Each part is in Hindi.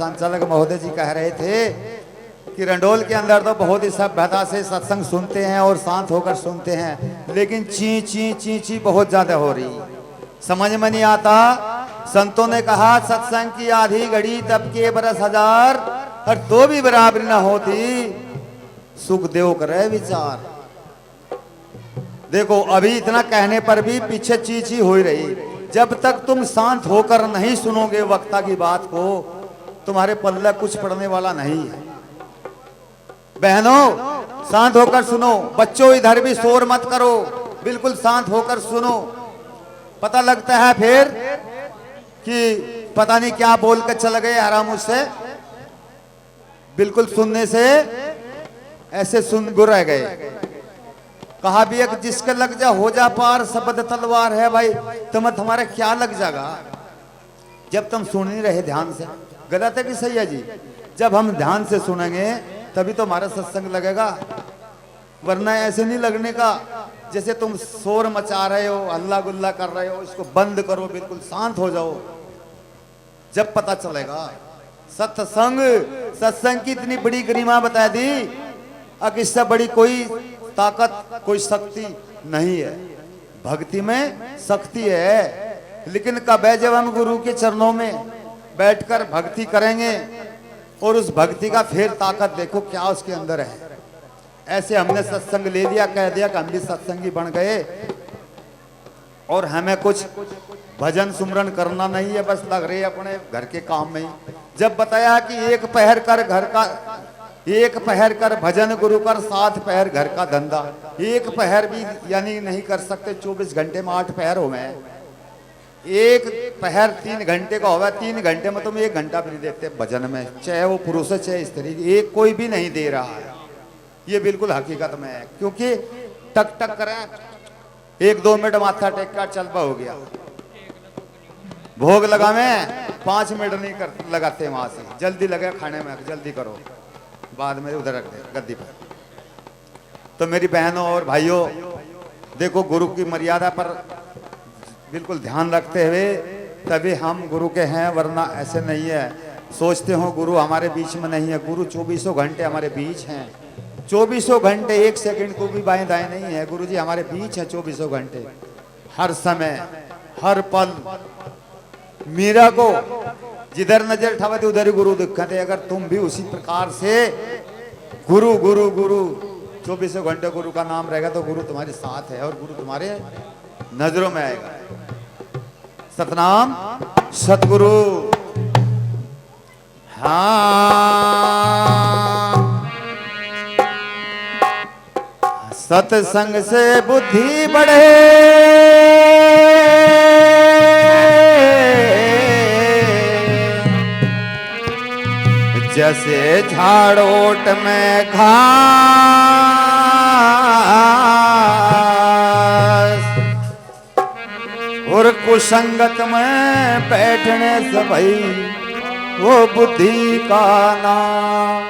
संचालक महोदय जी कह रहे थे कि रंडोल के अंदर तो बहुत ही सभ्यता से सत्संग सुनते हैं और शांत होकर सुनते हैं, लेकिन ची ची ची ची बहुत ज्यादा हो रही, समझ में नहीं आता। संतों ने कहा सत्संग की आधी घड़ी तब के बरस हजार, और तो भी बराबरी न होती, सुखदेव करे विचार। देखो अभी इतना कहने पर भी पीछे ची ची हो ही रही। जब तक तुम शांत होकर नहीं सुनोगे वक्ता की बात को, तुम्हारे पल्ले कुछ पड़ने वाला नहीं है। बहनों शांत होकर सुनो, बच्चों इधर भी शोर मत करो, बिल्कुल शांत होकर सुनो। पता लगता है फिर कि पता नहीं क्या बोल कर चल गए आराम उससे, बिल्कुल सुनने से ऐसे सुन गुर गए। कहा भी एक जिसके लग जा हो जा पार, शब्द तलवार है भाई, तुम्हारा क्या लग जाएगा जब तुम सुन नहीं रहे ध्यान से। गलत है कि सही है जी? जब हम ध्यान से सुनेंगे तभी तो हमारा सत्संग लगेगा, वरना ऐसे नहीं लगने का जैसे तुम शोर मचा रहे हो, हल्ला गुल्ला कर रहे हो। इसको बंद करो, बिल्कुल शांत हो जाओ, जब पता चलेगा। सत्संग, सत्संग की इतनी बड़ी गरिमा बता दी, अब इससे बड़ी कोई ताकत, कोई शक्ति नहीं है। भक्ति में शक्ति है, लेकिन कब है जब हम गुरु के चरणों में बैठकर भक्ति करेंगे और उस भक्ति का फिर ताकत देखो क्या उसके अंदर है। ऐसे हमने सत्संग ले लिया, कह दिया कि हम भी सत्संगी बन गए और हमें कुछ भजन सुमरन करना नहीं है, बस लग रहे अपने घर के काम में ही। जब बताया कि एक पहर कर घर का, एक पहर कर भजन गुरु कर, 7 पहर घर का धंधा। एक पहर भी यानी नहीं कर सकते, 24 घंटे में 8 पहर हो गए। एक पहर 3 घंटे का होगा, 3 घंटे में तुम 1 घंटा भी नहीं देते भजन में, चाहे वो पुरुष है चाहे स्त्री, एक कोई भी नहीं दे रहा है। ये बिल्कुल हकीकत में है, क्योंकि टक टक करें 1-2 मिनट माथा टेक कर चल हो गया, भोग लगा में 5 मिनट नहीं कर लगाते, वहां से जल्दी लगे खाने में, जल्दी करो, बाद में उधर रख दे गद्दी पर। तो मेरी बहनों और भाइयों, देखो गुरु की मर्यादा पर बिल्कुल ध्यान रखते हुए तभी हम गुरु के हैं, वरना ऐसे नहीं है। सोचते हो गुरु हमारे बीच में नहीं है, गुरु 24 घंटे हमारे बीच हैं। 24 घंटे 1 सेकंड को भी बाएं दाएं नहीं है, गुरु जी हमारे बीच है 24 घंटे, हर समय हर पल। मीरा को जिधर नजर उठाते उधर ही गुरु दिखते। अगर तुम भी उसी प्रकार से गुरु गुरु गुरु 24 घंटे गुरु का नाम रहेगा तो गुरु तुम्हारे साथ है और गुरु तुम्हारे नजरों में आएगा। सतनाम सतगुरु। हाँ, सत्संग से बुद्धि बढ़े, जैसे झाड़ोट में घास, और कुसंगत में बैठने से भाई वो बुद्धि का नाम।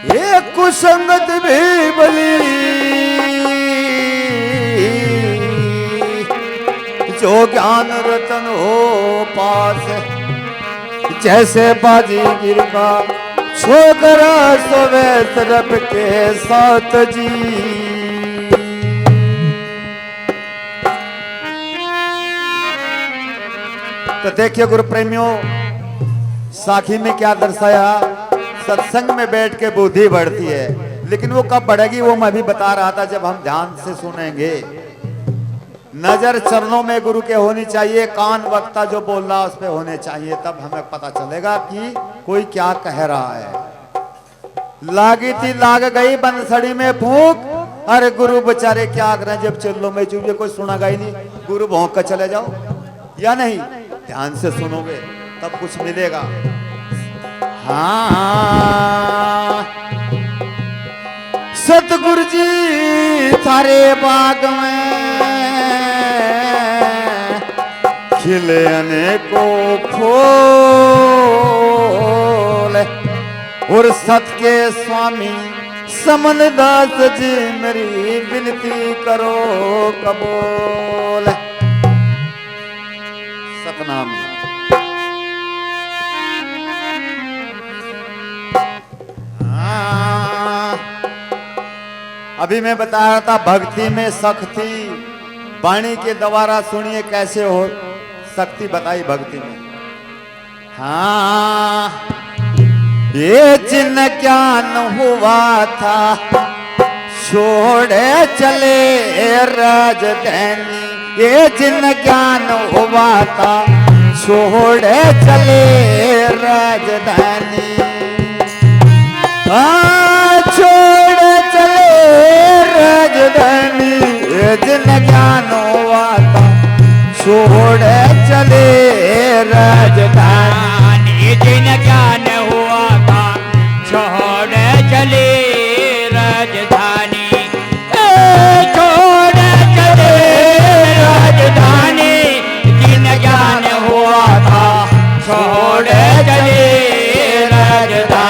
ये कुसंगत भी बली, जो ज्ञान रतन हो पास, जैसे बाजीगर का छोकरा सोवे तरफ के साथ जी। तो देखिए गुरु प्रेमियों, साखी में क्या दर्शाया, सत्संग में बैठ के बुद्धि बढ़ती है, लेकिन वो कब बढ़ेगी वो मैं भी बता रहा था, जब हम ध्यान से सुनेंगे। नजर चरणों में गुरु के होनी चाहिए, कान वक्ता जो बोल रहा उस पे होने चाहिए, तब हमें पता चलेगा कि कोई क्या कह रहा है। लागी थी लाग गई बंसड़ी में फूंक, अरे गुरु बेचारे क्या करें, जब चिल्लो में चूजे कोई सुनागा ही नहीं, गुरु भौंक कर चले जाओ या नहीं। ध्यान से सुनोगे तब कुछ मिलेगा। हाँ, सतगुरु जी थारे बाग में खिले अनेकों फूल, और सत के स्वामी समन दास जी मेरी विनती करो कबूल। सतनाम। अभी मैं बता रहा था भक्ति में शक्ति, वाणी के द्वारा सुनिए कैसे हो शक्ति बताई भक्ति में। हाँ ये जिन ज्ञान हुआ था छोड़े चले राजधानी, ये जिन ज्ञान हुआ था छोड़े चले राजधानी, छोड़े चले राजधानी, ये जिन ज्ञान हुआ था छोड़े चले राजधानी, ये जिन ज्ञान हुआ था छोड़े चले राजधानी, छोड़े चले राजधानी, जिन ज्ञान हुआ था छोड़े चले राजधानी।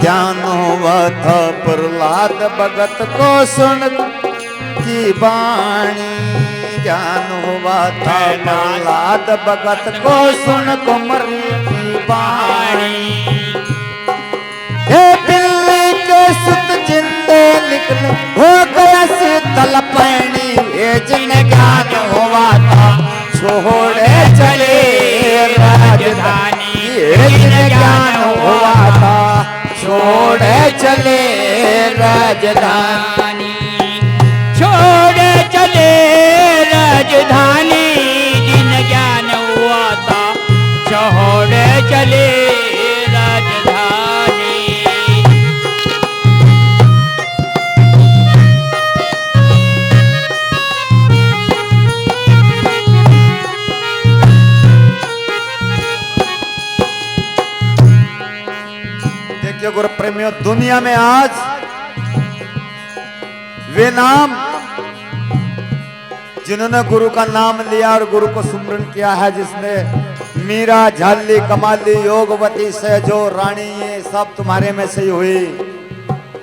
ज्ञान हुआ था प्रहलाद भगत को सुन की वाणी, ज्ञान हुआ था प्रहलाद भगत को सुन कुमर की वाणी, हे बिल्ली के सुत जिंदे निकले हो गया शीतल पैनी, ये जिन ज्ञान हुआ था छोड़े चले राजधानी, ये जिन ज्ञान हुआ था छोड़े चले राजधानी, छोड़े चले राजधानी, जिन ज्ञान हुआ था छोड़े चले राजधानी। देखिए गुरु प्रेमियों, दुनिया में आज वे नाम जिन्होंने गुरु का नाम लिया और गुरु को सुमरन किया है, जिसने मीरा, झाली, कमाली, योगवती, सहजो, रानी, ये सब तुम्हारे में से ही हुई।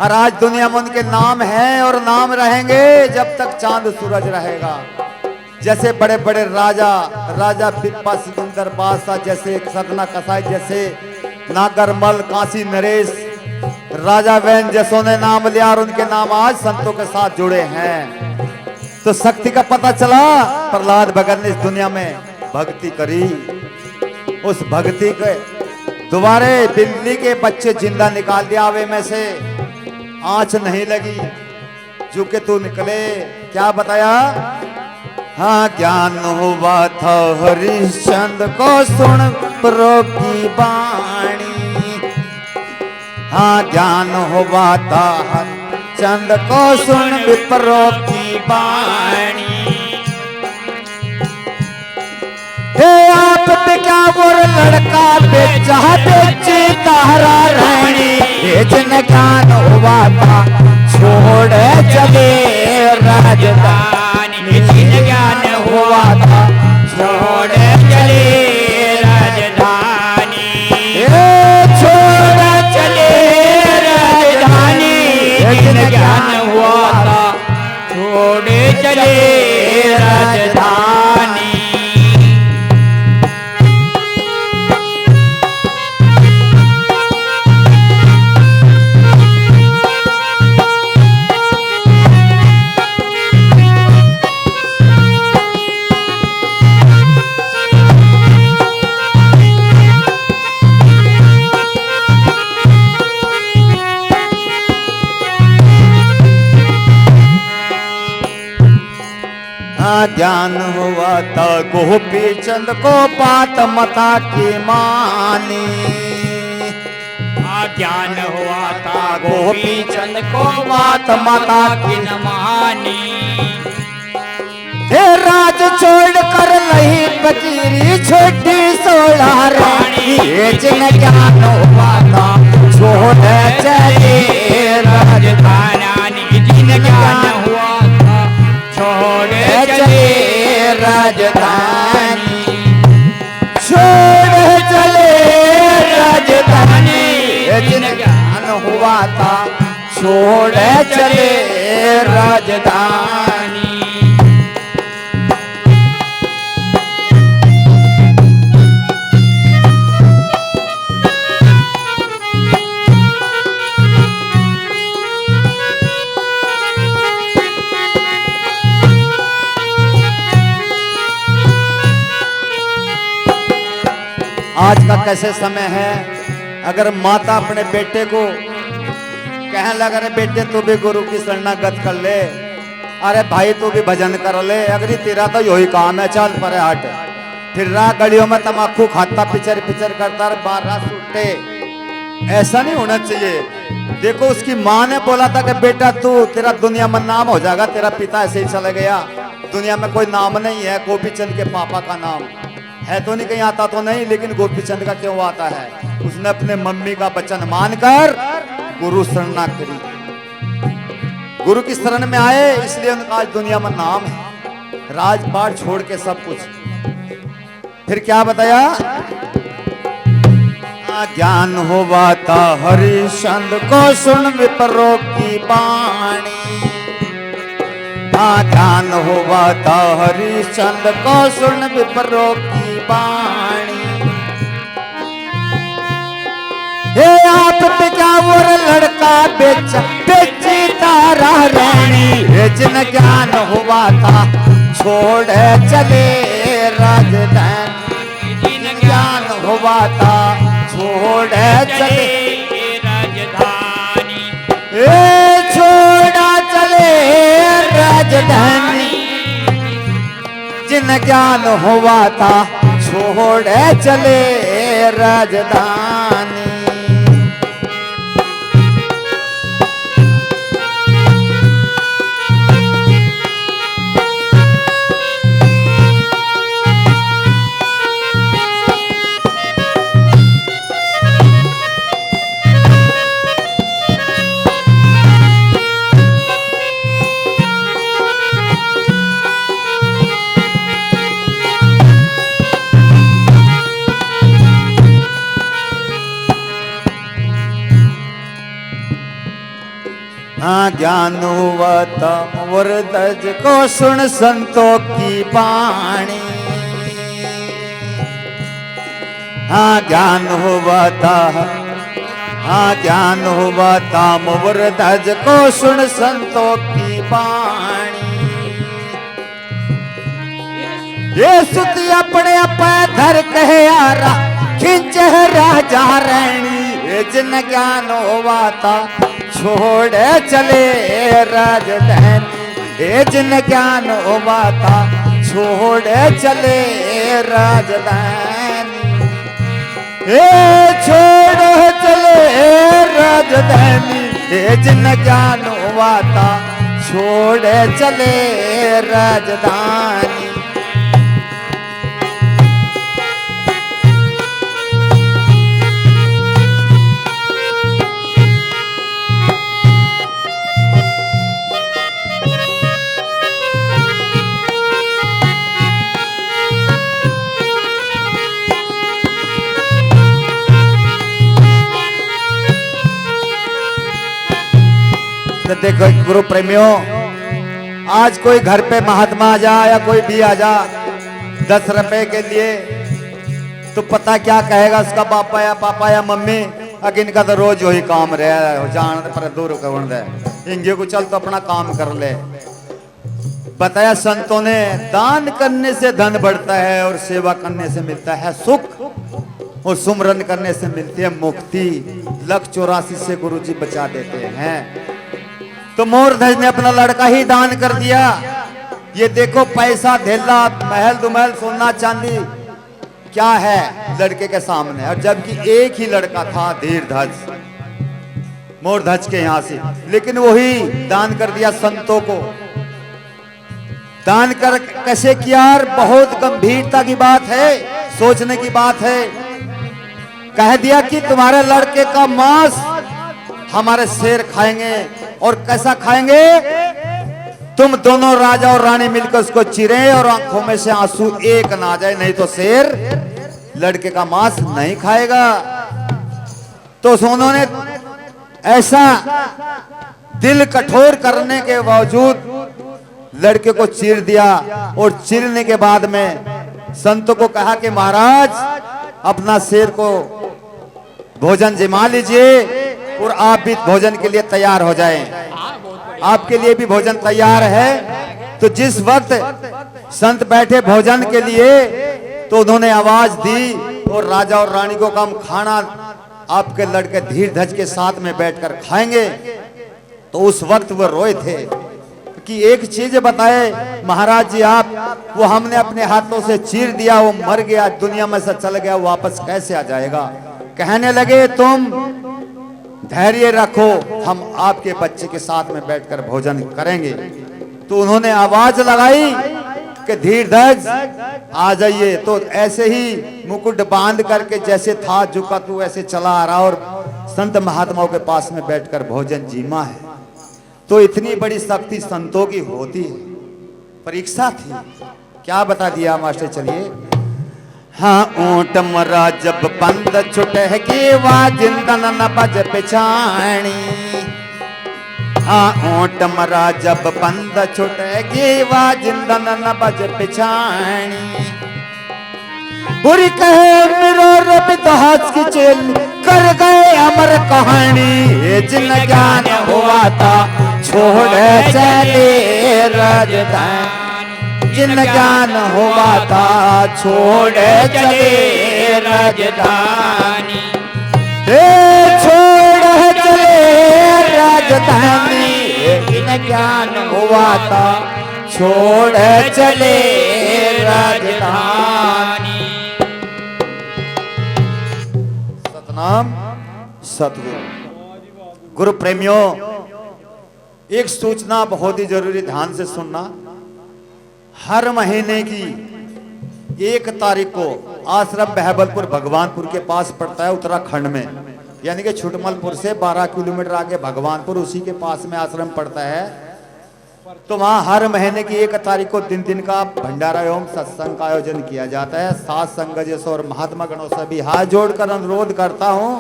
और आज दुनिया में उनके नाम हैं और नाम रहेंगे जब तक चांद सूरज रहेगा। जैसे बड़े बड़े राजा, राजा पिप्पा, सिकंदर बादशाह, जैसे सदना कसाई, जैसे नागरमल, काशी नरेश, राजा वैन जैसों ने नाम लिया और उनके नाम आज संतों के साथ जुड़े हैं। तो शक्ति का पता चला, प्रहलाद भगत ने इस दुनिया में भक्ति करी, उस भक्ति के दोबारे बिल्ली के बच्चे जिंदा निकाल दिया वे में से, आंच नहीं लगी, जो के तू निकले। क्या बताया? हाँ ज्ञान हुआ था हरिश्चंद्र को सुन प्रो की वाणी, हाँ ज्ञान हुआ था हरिश्चंद्र को सुन विप्रो की वाणी। हे आप पे क्या वो लड़का बेचा बेची तारा रानी, ये जिन ज्ञान हुआ था छोड़ चले राजधानी, जिन ज्ञान हुआ था छोड़ चले राजधानी, छोड़ चले राजधानी, जिन ज्ञान हुआ था छोड़ चले राजधानी। ज्ञान हुआ था गोपी चंद को बात मता की मानी, ज्ञान हुआ था गोपी चंद को बात मता की न मानी, हे राज छोड़ कर नहीं फकीरी छोटी सोला रानी, ये जिन ज्ञान हुआ था छोड़ चले राजधानी, जिन ज्ञान हुआ था छोड़ चले राजधानी, छोड़ चले राजधानी, हुआ था छोड़ चले राजधानी। आज का कैसे समय है, अगर माता अपने बेटे को कहने लगा, अरे बेटे तू भी गुरु की शरणागत कर ले, अरे भाई तू भी भजन कर ले, अगर तेरा तो यही काम है, चल पर हट, फिर रहा गलियों में तमाकू खाता पिचर पिचर करता बार रात छुट्टे। ऐसा नहीं होना चाहिए। देखो उसकी माँ ने बोला था कि बेटा तू तेरा दुनिया में नाम हो जाएगा, तेरा पिता ऐसे ही चला गया, दुनिया में कोई नाम नहीं है, गोपीचंद के पापा का नाम है तो नहीं, कहीं आता तो नहीं, लेकिन गोपीचंद का क्यों आता है? उसने अपने मम्मी का वचन मानकर गुरु शरणा करी, गुरु की शरण में आए, इसलिए उनका आज दुनिया में नाम है, राजपाट छोड़ के सब कुछ। फिर क्या बताया? ज्ञान हुआ था हरिश्चंद्र को सुन विप्रों की वाणी, ज्ञान हुआ था हरिश्चंद्र को सुन विप्रों की वाणी। हे आप बिकावर लड़का बेचा बेची तारा रानी, जिन ज्ञान हुआ था छोड़ चले राजधानी, जिन ज्ञान हुआ था छोड़ चले राजधानी, छोड़ा चले राजधानी, जिन ज्ञान हुआ था छोड़ चले राजधानी। ज्ञान हुआ था वरदज को सुन संतों की वाणी, ज्ञान हुआ था, ज्ञान हुआ था वरदज को सुन संतों की वाणी। ये सुती अपने पैधर कहे यारा खिंच राजा रैणी, जिन ज्ञान हुआ था छोड़ चले राजधानी, जिन ज्ञान हुआ था छोड़ चले राजधानी, छोड़ चले राजधानी, जिन ज्ञान हुआ था छोड़ चले राजधानी। तो देखो गुरु प्रेमियों, आज कोई घर पे महात्मा आ जा या कोई भी आ जा 10 रुपए के लिए, तो पता क्या कहेगा उसका पापा या मम्मी, अगर इनका तो रोज वही काम रहा जान पर दूर कौन दे, इंगे को चल तो अपना काम कर ले। बताया संतों ने दान करने से धन बढ़ता है और सेवा करने से मिलता है सुख, और सुमरन करने से मिलती है मुक्ति। लख 84 से गुरु जी बचा देते हैं। तो मोरध्वज ने अपना लड़का ही दान कर दिया। ये देखो पैसा धेला महल दुमहल सोना चांदी क्या है लड़के के सामने, और जबकि एक ही लड़का था धीरध्वज मोरध्वज के यहां से, लेकिन वही दान कर दिया संतों को। दान कर कैसे किया? बहुत गंभीरता की बात है, सोचने की बात है। कह दिया कि तुम्हारे लड़के का मांस हमारे शेर खाएंगे, और कैसा खाएंगे? तुम दोनों राजा और रानी मिलकर उसको चिरे और आंखों में से आंसू एक ना जाए, नहीं तो शेर लड़के का मांस नहीं खाएगा। तो उन्होंने ऐसा दिल कठोर करने के बावजूद लड़के को चीर दिया और चीरने के बाद में संतों को कहा कि महाराज अपना शेर को भोजन जिमा लीजिए और आप भी भोजन के लिए तैयार हो जाएं। आपके लिए भी भोजन तैयार है। तो जिस वक्त संत बैठे भोजन के लिए तो उन्होंने आवाज दी और राजा और रानी को कहा हम खाना आपके लड़के धीर धज के साथ में बैठकर खाएंगे। तो उस वक्त वो रोए थे कि एक चीज बताए महाराज जी आप, वो हमने अपने हाथों से चीर दिया, वो मर गया, दुनिया में से चल गया, वापस कैसे आ जाएगा। कहने लगे तुम धैर्य रखो, हम आपके बच्चे के साथ में बैठकर भोजन करेंगे। तो उन्होंने आवाज लगाई कि धीर धज आ जाइए। तो ऐसे ही मुकुट बांध करके जैसे था झुका तू ऐसे चला आ रहा और संत महात्माओं के पास में बैठकर भोजन जीमा है। तो इतनी बड़ी शक्ति संतों की होती है। परीक्षा थी, क्या बता दिया मास्टर, चलिए। हाँ ऊंट मरा जब बंद छुटे की वा जिंदन न बज पिछाणी। हाँ ऊंट मरा जब बंद छुटे की वा जिंदन न बज पिछाणी। बुरी कहे मेरो रविदास की चेल कर गए अमर कहानी। जिन ज्ञान हुआ था छोड़ चले राजधानी। जिन ज्ञान हुआ था छोड़ चले राजधानी। छोड़ चले राजधानी। जिन ज्ञान हुआ था छोड़ चले राजधानी। सतनाम सतगुरु। गुरु प्रेमियों, एक सूचना बहुत ही जरूरी, ध्यान से सुनना। हर महीने की 1 तारीख को आश्रम बहबलपुर भगवानपुर के पास पड़ता है, उत्तराखंड में, यानी कि छुटमलपुर से 12 किलोमीटर आगे भगवानपुर, उसी के पास में आश्रम पड़ता है। तो वहाँ हर महीने की 1 तारीख को दिन का भंडारा एवं सत्संग का आयोजन किया जाता है। साथ संगत और महात्मा गणों से भी हाथ जोड़कर अनुरोध करता हूँ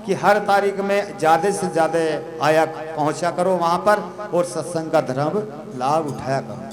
कि हर तारीख में ज्यादा से ज्यादा आया पहुंचा करो वहां पर और सत्संग का धर्म लाभ उठाया करो।